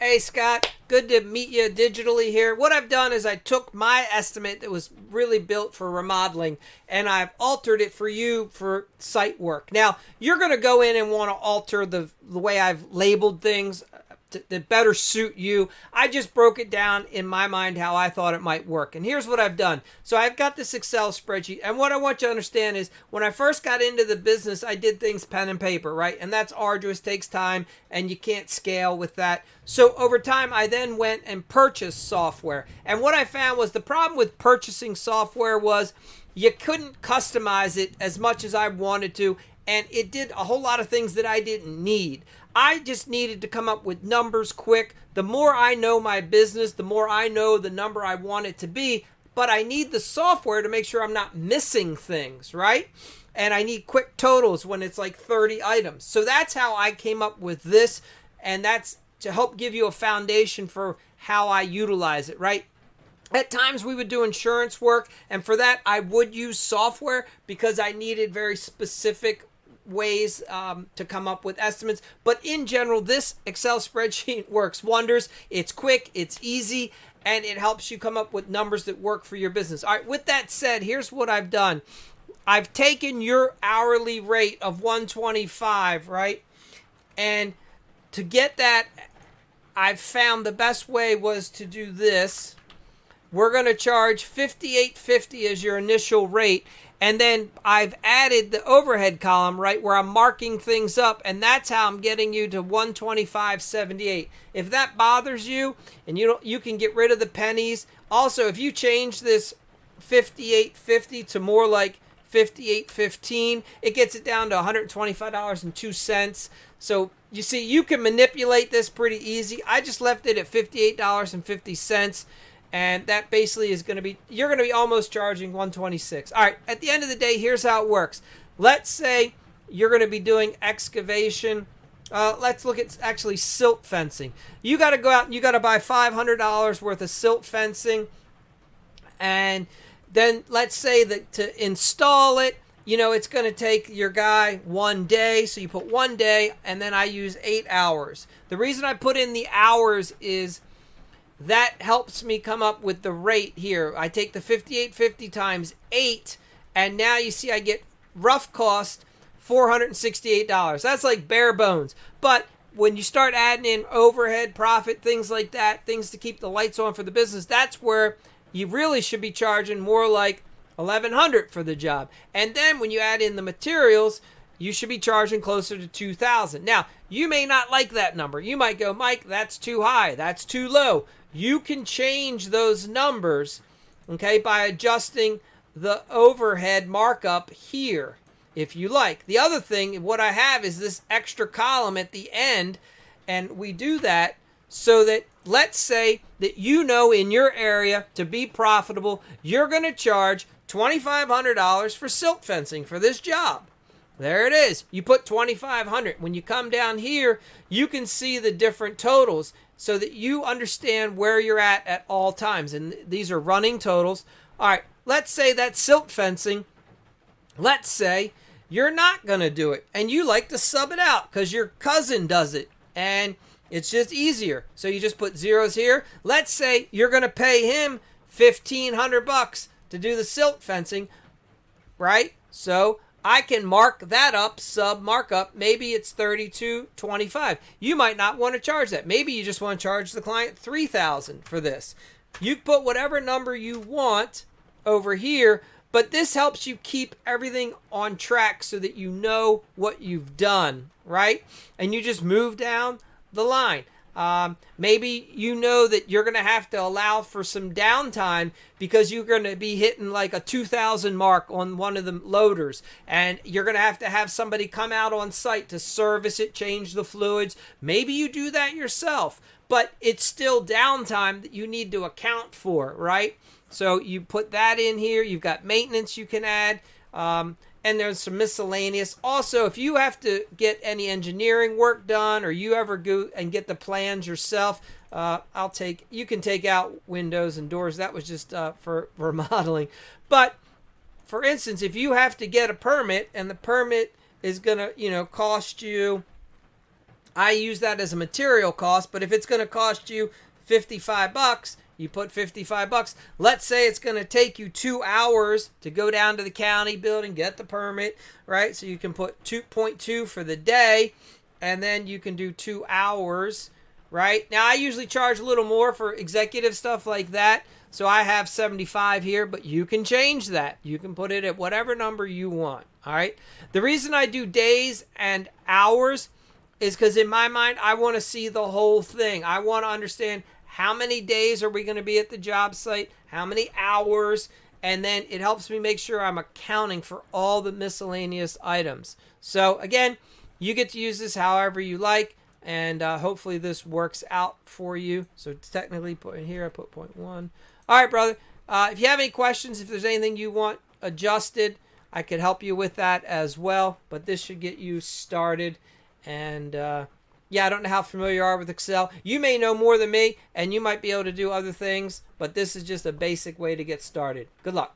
Hey Scott, good to meet you digitally here. What I've done is I took my estimate that was really built for remodeling and I've altered it for you for site work. Now, you're going to go in and want to alter the way I've labeled things that better suit you. I just broke it down in my mind how I thought it might work. And here's what I've done. So I've got this Excel spreadsheet. And what I want you to understand is when I first got into the business, I did things pen and paper, right? And that's arduous, takes time, and you can't scale with that. So over time, I then went and purchased software. And what I found was the problem with purchasing software was you couldn't customize it as much as I wanted to. And it did a whole lot of things that I didn't need. I just needed to come up with numbers quick. The more I know my business, the more I know the number I want it to be. But I need the software to make sure I'm not missing things, right? And I need quick totals when it's like 30 items. So that's how I came up with this. And that's to help give you a foundation for how I utilize it, right? At times we would do insurance work. And for that, I would use software because I needed very specific ways to come up with estimates. But in general, this Excel spreadsheet works wonders. It's quick, it's easy, and it helps you come up with numbers that work for your business. All right, with that said, here's what I've done. I've taken your hourly rate of $125, right? And to get that, I've found the best way was to do this. We're going to charge $58.50 as your initial rate. And then I've added the overhead column, right, where I'm marking things up, and that's how I'm getting you to $125.78. If that bothers you, and you can get rid of the pennies. Also, if you change this $58.50 to more like $58.15, it gets it down to $125.02. So you see, you can manipulate this pretty easy. I just left it at $58.50. And that basically is going to be, you're going to be almost charging $126. All right, at the end of the day, here's how it works. Let's say you're going to be doing excavation. Let's look at actually silt fencing. You got to go out and you got to buy $500 worth of silt fencing. And then let's say that to install it, it's going to take your guy 1 day. So you put 1 day, and then I use 8 hours. The reason I put in the hours is that helps me come up with the rate here. I take the $58.50 times 8, and now you see I get rough cost $468. That's like bare bones. But when you start adding in overhead, profit, things like that, things to keep the lights on for the business, that's where you really should be charging more like $1,100 for the job. And then when you add in the materials, you should be charging closer to $2,000. Now, you may not like that number. You might go, Mike, that's too high. That's too low. You can change those numbers, okay, by adjusting the overhead markup here, if you like. The other thing, what I have is this extra column at the end, and we do that so that, let's say that in your area to be profitable, you're going to charge $2,500 for silt fencing for this job. There it is. You put $2,500. When you come down here, you can see the different totals so that you understand where you're at all times. And these are running totals. All right, let's say that silt fencing, let's say you're not going to do it and you like to sub it out because your cousin does it and it's just easier. So you just put zeros here. Let's say you're going to pay him $1,500 to do the silt fencing, right? So I can mark that up, sub markup. Maybe it's $32.25. You might not want to charge that. Maybe you just want to charge the client $3,000 for this. You put whatever number you want over here, but this helps you keep everything on track so that you know what you've done, right? And you just move down the line. Maybe you know that you're going to have to allow for some downtime because you're going to be hitting like a 2,000 mark on one of the loaders, and you're going to have somebody come out on site to service it, change the fluids. Maybe you do that yourself, but it's still downtime that you need to account for, right? So you put that in here. You've got maintenance you can add. And there's some miscellaneous. Also, if you have to get any engineering work done or you ever go and get the plans yourself, you can take out windows and doors. That was just for remodeling. But for instance, if you have to get a permit and the permit is going to, cost you I use that as a material cost, but if it's going to cost you $55, you put $55. Let's say it's going to take you 2 hours to go down to the county building, get the permit, right? So you can put 2.2 for the day, and then you can do 2 hours, right? Now, I usually charge a little more for executive stuff like that. So I have 75 here, but you can change that. You can put it at whatever number you want, all right? The reason I do days and hours is because in my mind, I want to see the whole thing. I want to understand how many days are we going to be at the job site, how many hours, and then it helps me make sure I'm accounting for all the miscellaneous items. So again, you get to use this however you like, and hopefully this works out for you. So technically, put here, I put 0.1. All right, brother. If you have any questions, if there's anything you want adjusted, I could help you with that as well. But this should get you started. And yeah, I don't know how familiar you are with Excel. You may know more than me, and you might be able to do other things, but this is just a basic way to get started. Good luck.